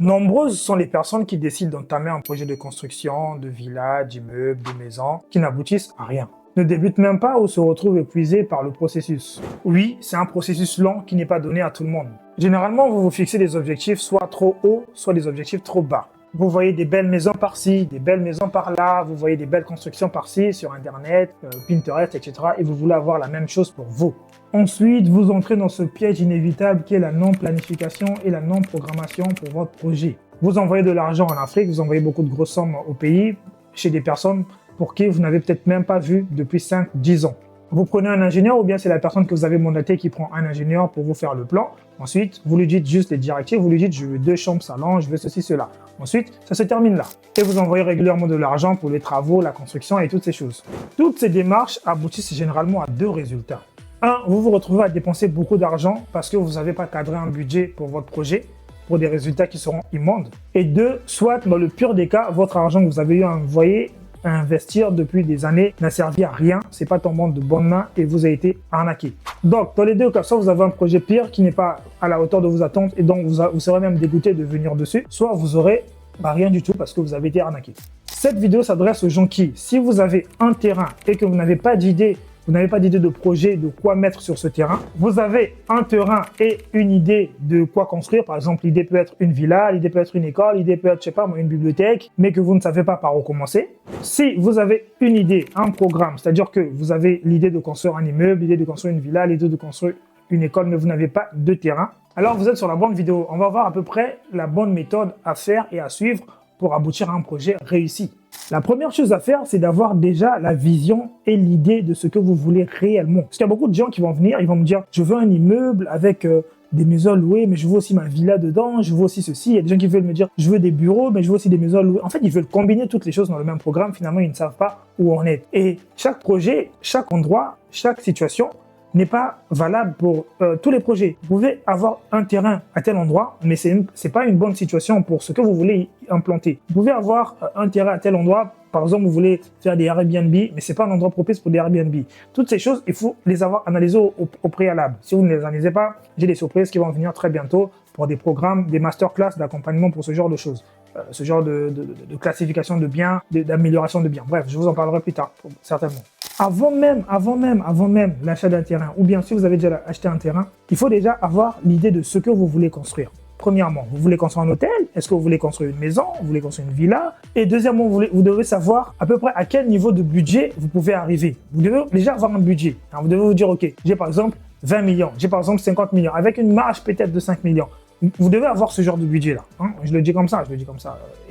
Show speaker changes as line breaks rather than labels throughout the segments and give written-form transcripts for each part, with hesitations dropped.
Nombreuses sont les personnes qui décident d'entamer un projet de construction, de villa, d'immeuble, de maison, qui n'aboutissent à rien. Ne débutent même pas ou se retrouvent épuisés par le processus. Oui, c'est un processus lent qui n'est pas donné à tout le monde. Généralement, vous vous fixez des objectifs soit trop hauts, soit des objectifs trop bas. Vous voyez des belles maisons par-ci, des belles maisons par-là, vous voyez des belles constructions par-ci, sur Internet, Pinterest, etc. Et vous voulez avoir la même chose pour vous. Ensuite, vous entrez dans ce piège inévitable qui est la non-planification et la non-programmation pour votre projet. Vous envoyez de l'argent en Afrique, vous envoyez beaucoup de grosses sommes au pays, chez des personnes pour qui vous n'avez peut-être même pas vu depuis 5-10 ans. Vous prenez un ingénieur ou bien c'est la personne que vous avez mandatée qui prend un ingénieur pour vous faire le plan. Ensuite, vous lui dites juste les directives, vous lui dites je veux 2 chambres salon, je veux ceci, cela. Ensuite, ça se termine là. Et vous envoyez régulièrement de l'argent pour les travaux, la construction et toutes ces choses. Toutes ces démarches aboutissent généralement à 2 résultats. 1, vous vous retrouvez à dépenser beaucoup d'argent parce que vous n'avez pas cadré un budget pour votre projet, pour des résultats qui seront immondes. Et 2, soit dans le pire des cas, votre argent que vous avez eu à envoyer, à investir depuis des années n'a servi à rien, c'est pas tombant de bonnes mains et vous avez été arnaqué. Donc, dans les 2 cas, soit vous avez un projet pire qui n'est pas à la hauteur de vos attentes et donc vous serez même dégoûté de venir dessus, soit vous aurez rien du tout parce que vous avez été arnaqué. Cette vidéo s'adresse aux gens qui, si vous avez un terrain et que vous n'avez pas d'idée, de projet, de quoi mettre sur ce terrain. Vous avez un terrain et une idée de quoi construire. Par exemple, l'idée peut être une villa, l'idée peut être une école, l'idée peut être, je sais pas, une bibliothèque, mais que vous ne savez pas par où commencer. Si vous avez une idée, un programme, c'est-à-dire que vous avez l'idée de construire un immeuble, l'idée de construire une villa, l'idée de construire une école, mais vous n'avez pas de terrain, alors vous êtes sur la bonne vidéo. On va voir à peu près la bonne méthode à faire et à suivre pour aboutir à un projet réussi. La première chose à faire, c'est d'avoir déjà la vision et l'idée de ce que vous voulez réellement. Parce qu'il y a beaucoup de gens qui vont venir, ils vont me dire, je veux un immeuble avec des maisons louées, mais je veux aussi ma villa dedans, je veux aussi ceci. Il y a des gens qui veulent me dire, je veux des bureaux, mais je veux aussi des maisons louées. En fait, ils veulent combiner toutes les choses dans le même programme. Finalement, ils ne savent pas où on est. Et chaque projet, chaque endroit, chaque situation n'est pas valable pour tous les projets. Vous pouvez avoir un terrain à tel endroit, mais c'est pas une bonne situation pour ce que vous voulez implanter. Vous pouvez avoir un terrain à tel endroit, par exemple, vous voulez faire des Airbnb, mais c'est pas un endroit propice pour des Airbnb. Toutes ces choses, il faut les avoir analysées au préalable. Si vous ne les analysez pas, j'ai des surprises qui vont venir très bientôt pour des programmes, des masterclass d'accompagnement pour ce genre de choses. Ce genre de classification de biens, d'amélioration de biens. Bref, je vous en parlerai plus tard, certainement. Avant même l'achat d'un terrain, ou bien si vous avez déjà acheté un terrain, il faut déjà avoir l'idée de ce que vous voulez construire. Premièrement, vous voulez construire un hôtel? Est-ce que vous voulez construire une maison? Vous voulez construire une villa? Et deuxièmement, vous devez savoir à peu près à quel niveau de budget vous pouvez arriver. Vous devez déjà avoir un budget. Alors, vous devez vous dire, OK, j'ai par exemple 20 millions, j'ai par exemple 50 millions, avec une marge peut-être de 5 millions. Vous devez avoir ce genre de budget-là. Hein? Je le dis comme ça,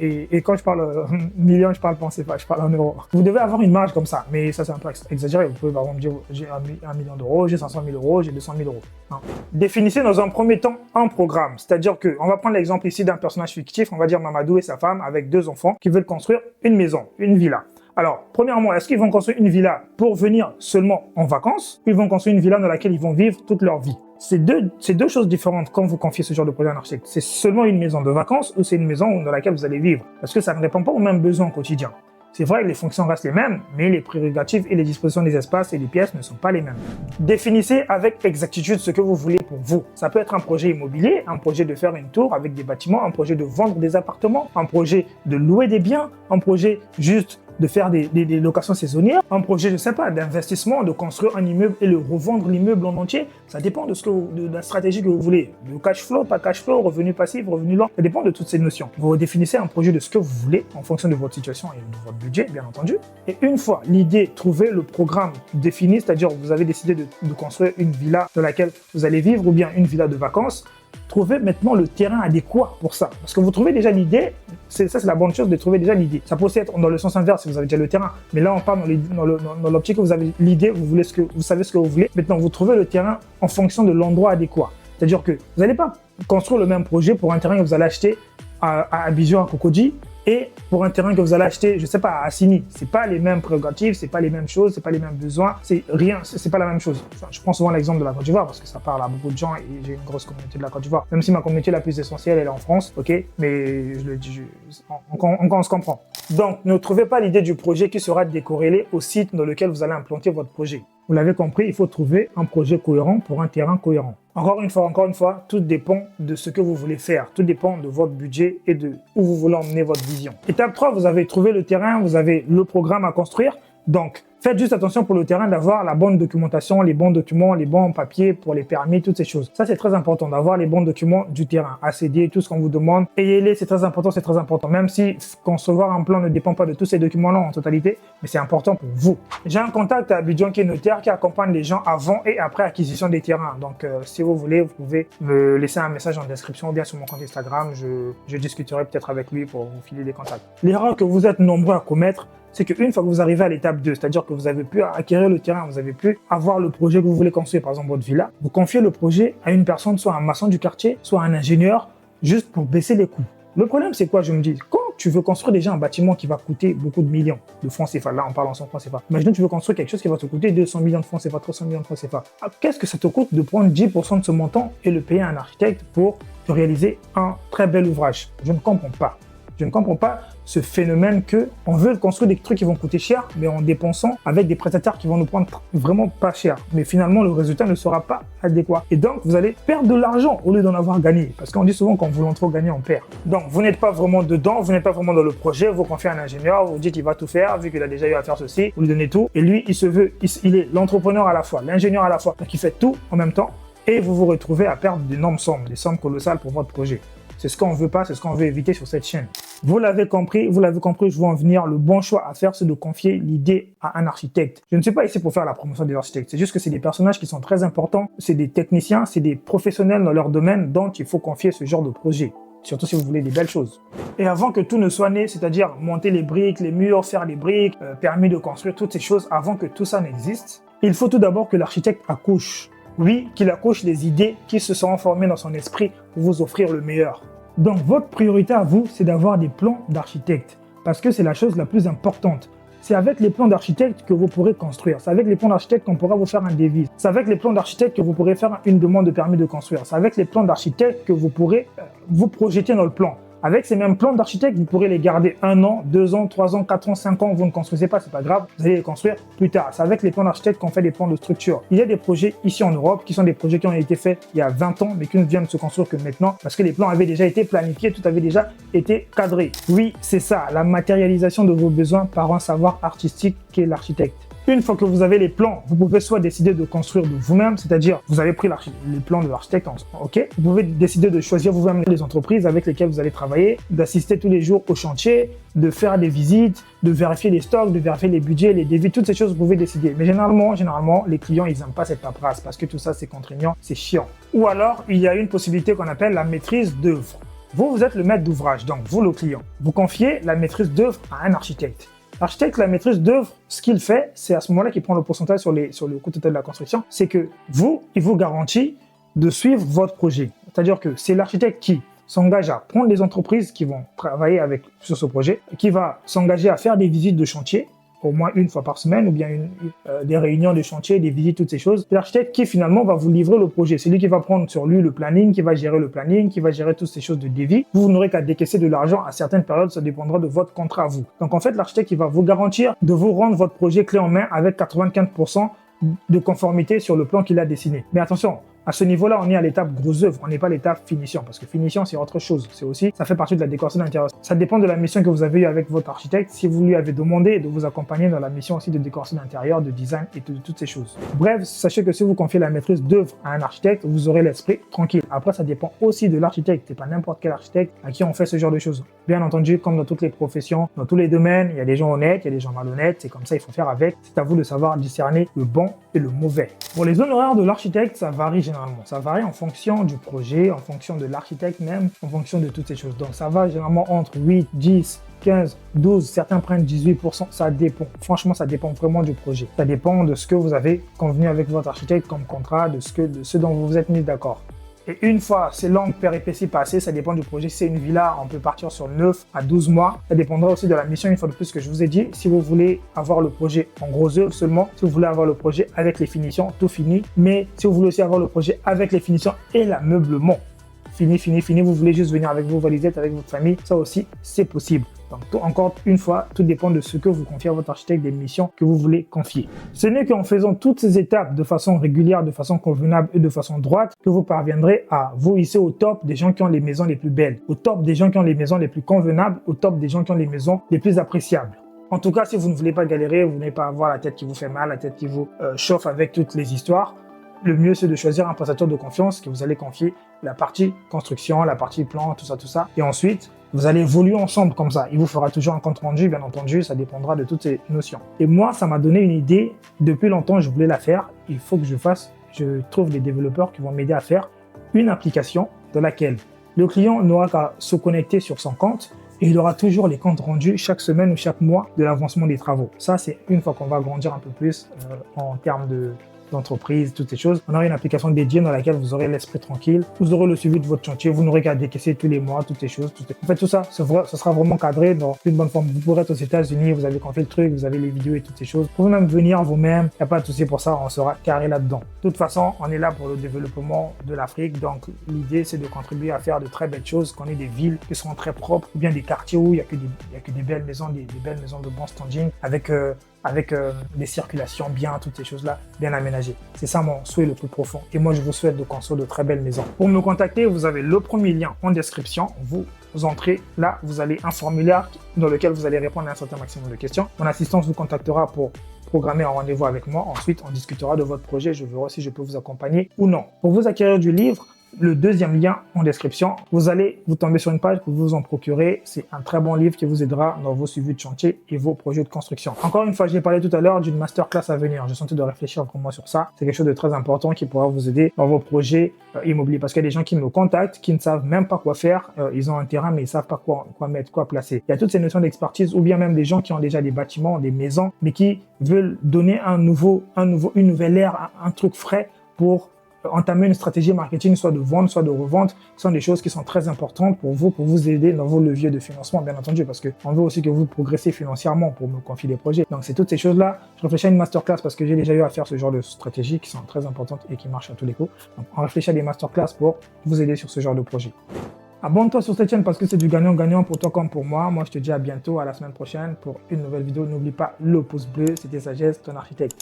Et quand je parle millions, je parle pas en CFA, je parle en euros. Vous devez avoir une marge comme ça, mais ça c'est un peu exagéré. Vous pouvez par exemple dire j'ai 1 million d'euros, j'ai 500 000 euros, j'ai 200 000 euros. Hein? Définissez dans un premier temps un programme. C'est-à-dire que, on va prendre l'exemple ici d'un personnage fictif, on va dire Mamadou et sa femme avec 2 enfants qui veulent construire une maison, une villa. Alors, premièrement, est-ce qu'ils vont construire une villa pour venir seulement en vacances ou ils vont construire une villa dans laquelle ils vont vivre toute leur vie? C'est deux choses différentes quand vous confiez ce genre de projet à un architecte. C'est seulement une maison de vacances ou c'est une maison dans laquelle vous allez vivre? Parce que ça ne répond pas aux mêmes besoins au quotidien. C'est vrai que les fonctions restent les mêmes, mais les prérogatives et les dispositions des espaces et des pièces ne sont pas les mêmes. Définissez avec exactitude ce que vous voulez pour vous. Ça peut être un projet immobilier, un projet de faire une tour avec des bâtiments, un projet de vendre des appartements, un projet de louer des biens, un projet juste de faire des locations saisonnières, un projet, je sais pas, d'investissement, de construire un immeuble et le revendre l'immeuble en entier. Ça dépend de la stratégie que vous voulez. Le cash flow, pas cash flow, revenu passif, revenu lent. Ça dépend de toutes ces notions. Vous définissez un projet de ce que vous voulez en fonction de votre situation et de votre budget, bien entendu. Et une fois l'idée trouvée, le programme défini, c'est-à-dire vous avez décidé de construire une villa dans laquelle vous allez vivre ou bien une villa de vacances, trouvez maintenant le terrain adéquat pour ça. Parce que vous trouvez déjà l'idée, c'est la bonne chose de trouver déjà l'idée. Ça peut aussi être dans le sens inverse si vous avez déjà le terrain. Mais là, on parle dans l'optique où vous avez l'idée, vous savez ce que vous voulez. Maintenant, vous trouvez le terrain en fonction de l'endroit adéquat. C'est-à-dire que vous n'allez pas construire le même projet pour un terrain que vous allez acheter à Abidjan, à Cocody, et pour un terrain que vous allez acheter, je sais pas, à Assini. C'est pas les mêmes prérogatives, c'est pas les mêmes choses, c'est pas les mêmes besoins, c'est rien, c'est pas la même chose. Enfin, je prends souvent l'exemple de la Côte d'Ivoire parce que ça parle à beaucoup de gens et j'ai une grosse communauté de la Côte d'Ivoire. Même si ma communauté la plus essentielle, elle est en France, ok, mais je le dis, on se comprend. Donc, ne trouvez pas l'idée du projet qui sera décorrélée au site dans lequel vous allez implanter votre projet. Vous l'avez compris, il faut trouver un projet cohérent pour un terrain cohérent. Encore une fois, tout dépend de ce que vous voulez faire. Tout dépend de votre budget et de où vous voulez emmener votre vision. Étape 3, vous avez trouvé le terrain, vous avez le programme à construire. Donc, faites juste attention pour le terrain d'avoir la bonne documentation, les bons documents, les bons papiers pour les permis, toutes ces choses. Ça, c'est très important d'avoir les bons documents du terrain, ACD, tout ce qu'on vous demande. Ayez-les, c'est très important, c'est très important. Même si concevoir un plan ne dépend pas de tous ces documents-là en totalité, mais c'est important pour vous. J'ai un contact à Abidjan qui est notaire, qui accompagne les gens avant et après acquisition des terrains. Donc, si vous voulez, vous pouvez me laisser un message en description ou bien sur mon compte Instagram. Je discuterai peut-être avec lui pour vous filer des contacts. L'erreur que vous êtes nombreux à commettre, c'est qu'une fois que vous arrivez à l'étape 2, c'est-à-dire que vous avez pu acquérir le terrain, vous avez pu avoir le projet que vous voulez construire, par exemple votre villa, vous confiez le projet à une personne, soit un maçon du quartier, soit un ingénieur, juste pour baisser les coûts. Le problème, c'est quoi? Je me dis, quand tu veux construire déjà un bâtiment qui va coûter beaucoup de millions de francs CFA, là on parle en francs CFA, imaginons que tu veux construire quelque chose qui va te coûter 200 millions de francs CFA, 300 millions de francs CFA. Qu'est-ce que ça te coûte de prendre 10% de ce montant et le payer à un architecte pour te réaliser un très bel ouvrage? Je ne comprends pas. Je ne comprends pas ce phénomène que on veut construire des trucs qui vont coûter cher, mais en dépensant avec des prestataires qui vont nous prendre vraiment pas cher. Mais finalement, le résultat ne sera pas adéquat. Et donc, vous allez perdre de l'argent au lieu d'en avoir gagné. Parce qu'on dit souvent qu'en voulant trop gagner, on perd. Donc, vous n'êtes pas vraiment dedans, vous n'êtes pas vraiment dans le projet, vous confiez à un ingénieur, vous dites qu'il va tout faire, vu qu'il a déjà eu à faire ceci, vous lui donnez tout. Et lui, il est l'entrepreneur à la fois, l'ingénieur à la fois. Donc, il fait tout en même temps. Et vous vous retrouvez à perdre d'énormes sommes, des sommes colossales pour votre projet. C'est ce qu'on veut pas, c'est ce qu'on veut éviter sur cette chaîne. Vous l'avez compris, je veux en venir. Le bon choix à faire, c'est de confier l'idée à un architecte. Je ne suis pas ici pour faire la promotion des architectes. C'est juste que c'est des personnages qui sont très importants. C'est des techniciens, c'est des professionnels dans leur domaine dont il faut confier ce genre de projet. Surtout si vous voulez des belles choses. Et avant que tout ne soit né, c'est-à-dire monter les briques, les murs, faire les briques, permis de construire toutes ces choses, avant que tout ça n'existe, il faut tout d'abord que l'architecte accouche. Oui, qu'il accouche les idées qui se sont formées dans son esprit pour vous offrir le meilleur. Donc, votre priorité à vous, c'est d'avoir des plans d'architecte. Parce que c'est la chose la plus importante. C'est avec les plans d'architecte que vous pourrez construire. C'est avec les plans d'architecte qu'on pourra vous faire un devis. C'est avec les plans d'architecte que vous pourrez faire une demande de permis de construire. C'est avec les plans d'architecte que vous pourrez vous projeter dans le plan. Avec ces mêmes plans d'architecte, vous pourrez les garder 1 an, 2 ans, 3 ans, 4 ans, 5 ans. Vous ne construisez pas, c'est pas grave. Vous allez les construire plus tard. C'est avec les plans d'architecte qu'on fait des plans de structure. Il y a des projets ici en Europe qui sont des projets qui ont été faits il y a 20 ans, mais qui ne viennent de se construire que maintenant parce que les plans avaient déjà été planifiés, tout avait déjà été cadré. Oui, c'est ça, la matérialisation de vos besoins par un savoir artistique qu'est l'architecte. Une fois que vous avez les plans, vous pouvez soit décider de construire de vous-même, c'est-à-dire vous avez pris les plans de l'architecte, ok. Vous pouvez décider de choisir vous-même les entreprises avec lesquelles vous allez travailler, d'assister tous les jours au chantier, de faire des visites, de vérifier les stocks, de vérifier les budgets, les devis, toutes ces choses vous pouvez décider. Mais généralement, les clients, ils n'aiment pas cette paperasse parce que tout ça, c'est contraignant, c'est chiant. Ou alors, il y a une possibilité qu'on appelle la maîtrise d'œuvre. Vous êtes le maître d'ouvrage, donc vous, le client. Vous confiez la maîtrise d'œuvre à un architecte. L'architecte, la maîtrise d'œuvre, ce qu'il fait, c'est à ce moment-là qu'il prend le pourcentage sur le coût total de la construction, c'est que il vous garantit de suivre votre projet. C'est-à-dire que c'est l'architecte qui s'engage à prendre les entreprises qui vont travailler sur ce projet, qui va s'engager à faire des visites de chantier, au moins une fois par semaine, ou bien des réunions de chantier, des visites, toutes ces choses. C'est l'architecte qui finalement va vous livrer le projet. C'est lui qui va prendre sur lui le planning, qui va gérer le planning, qui va gérer toutes ces choses de devis. Vous n'aurez qu'à décaisser de l'argent à certaines périodes, ça dépendra de votre contrat à vous. Donc en fait, l'architecte, il va vous garantir de vous rendre votre projet clé en main avec 95% de conformité sur le plan qu'il a dessiné. Mais attention, à ce niveau-là, on est à l'étape grosse œuvre, on n'est pas à l'étape finition, parce que finition, c'est autre chose. Ça fait partie de la décoration d'intérieur. Ça dépend de la mission que vous avez eue avec votre architecte, si vous lui avez demandé de vous accompagner dans la mission aussi de décoration d'intérieur, de design et de toutes ces choses. Bref, sachez que si vous confiez la maîtrise d'œuvre à un architecte, vous aurez l'esprit tranquille. Après, ça dépend aussi de l'architecte. C'est pas n'importe quel architecte à qui on fait ce genre de choses. Bien entendu, comme dans toutes les professions, dans tous les domaines, il y a des gens honnêtes, il y a des gens malhonnêtes. C'est comme ça, il faut faire avec. C'est à vous de savoir discerner le bon et le mauvais. Pour les honoraires de l'architecte, ça varie généralement. Ça varie en fonction du projet, en fonction de l'architecte même, en fonction de toutes ces choses. Donc ça va généralement entre 8, 10, 15, 12, certains prennent 18%, ça dépend. Franchement, ça dépend vraiment du projet. Ça dépend de ce que vous avez convenu avec votre architecte comme contrat, de ce dont vous vous êtes mis d'accord. Et une fois ces longues péripéties passées, ça dépend du projet. Si c'est une villa, on peut partir sur 9 à 12 mois. Ça dépendra aussi de la mission, une fois de plus, que je vous ai dit. Si vous voulez avoir le projet en gros œuvre seulement, si vous voulez avoir le projet avec les finitions, tout fini. Mais si vous voulez aussi avoir le projet avec les finitions et l'ameublement, fini, vous voulez juste venir avec vos valisettes, avec votre famille, ça aussi, c'est possible. Donc, encore une fois, tout dépend de ce que vous confiez à votre architecte, des missions que vous voulez confier. Ce n'est qu'en faisant toutes ces étapes de façon régulière, de façon convenable et de façon droite que vous parviendrez à vous hisser au top des gens qui ont les maisons les plus belles, au top des gens qui ont les maisons les plus convenables, au top des gens qui ont les maisons les plus appréciables. En tout cas, si vous ne voulez pas galérer, vous n'avez pas avoir la tête qui vous fait mal, la tête qui vous chauffe avec toutes les histoires, le mieux c'est de choisir un prestataire de confiance que vous allez confier la partie construction, la partie plan, tout ça. Et ensuite, vous allez évoluer ensemble comme ça. Il vous fera toujours un compte rendu, bien entendu, ça dépendra de toutes ces notions. Et moi, ça m'a donné une idée. Depuis longtemps, je voulais la faire. Il faut que je trouve des développeurs qui vont m'aider à faire une application dans laquelle le client n'aura qu'à se connecter sur son compte et il aura toujours les comptes rendus chaque semaine ou chaque mois de l'avancement des travaux. Ça, c'est une fois qu'on va grandir un peu plus en termes d'entreprise, toutes ces choses. On aura une application dédiée dans laquelle vous aurez l'esprit tranquille, vous aurez le suivi de votre chantier, vous n'aurez qu'à décaisser tous les mois, toutes ces choses. En fait, tout ça, ce sera vraiment cadré dans une bonne forme. Vous pourrez être aux États-Unis, vous avez compris le truc, vous avez les vidéos et toutes ces choses. Vous pouvez même venir vous-même, il n'y a pas de souci pour ça, on sera carré là-dedans. De toute façon, on est là pour le développement de l'Afrique, donc l'idée, c'est de contribuer à faire de très belles choses, qu'on ait des villes qui seront très propres, ou bien des quartiers où il n'y a que des belles maisons, des belles maisons de bon standing, avec des circulations bien, toutes ces choses-là, bien aménagées. C'est ça mon souhait le plus profond. Et moi, je vous souhaite de construire de très belles maisons. Pour me contacter, vous avez le premier lien en description. Vous entrez là, vous avez un formulaire dans lequel vous allez répondre à un certain maximum de questions. Mon assistance vous contactera pour programmer un rendez-vous avec moi. Ensuite, on discutera de votre projet. Je verrai si je peux vous accompagner ou non. Pour vous acquérir du livre, le deuxième lien en description, vous allez vous tomber sur une page pour vous en procurer. C'est un très bon livre qui vous aidera dans vos suivis de chantier et vos projets de construction. Encore une fois, j'ai parlé tout à l'heure d'une masterclass à venir. Je sentais de réfléchir vraiment sur ça. C'est quelque chose de très important qui pourra vous aider dans vos projets immobiliers. Parce qu'il y a des gens qui me contactent, qui ne savent même pas quoi faire. Ils ont un terrain, mais ils savent pas quoi mettre, quoi placer. Il y a toutes ces notions d'expertise, ou bien même des gens qui ont déjà des bâtiments, des maisons, mais qui veulent donner une nouvelle ère, un truc frais pour entamer une stratégie marketing, soit de vente, soit de revente, ce sont des choses qui sont très importantes pour vous aider dans vos leviers de financement, bien entendu, parce qu'on veut aussi que vous progressez financièrement pour me confier des projets. Donc, c'est toutes ces choses-là. Je réfléchis à une masterclass parce que j'ai déjà eu à faire ce genre de stratégies qui sont très importantes et qui marchent à tous les coups. Donc, on réfléchit à des masterclass pour vous aider sur ce genre de projet. Abonne-toi sur cette chaîne parce que c'est du gagnant-gagnant pour toi comme pour moi. Moi, je te dis à bientôt, à la semaine prochaine pour une nouvelle vidéo. N'oublie pas le pouce bleu, c'était Sagesse, ton architecte.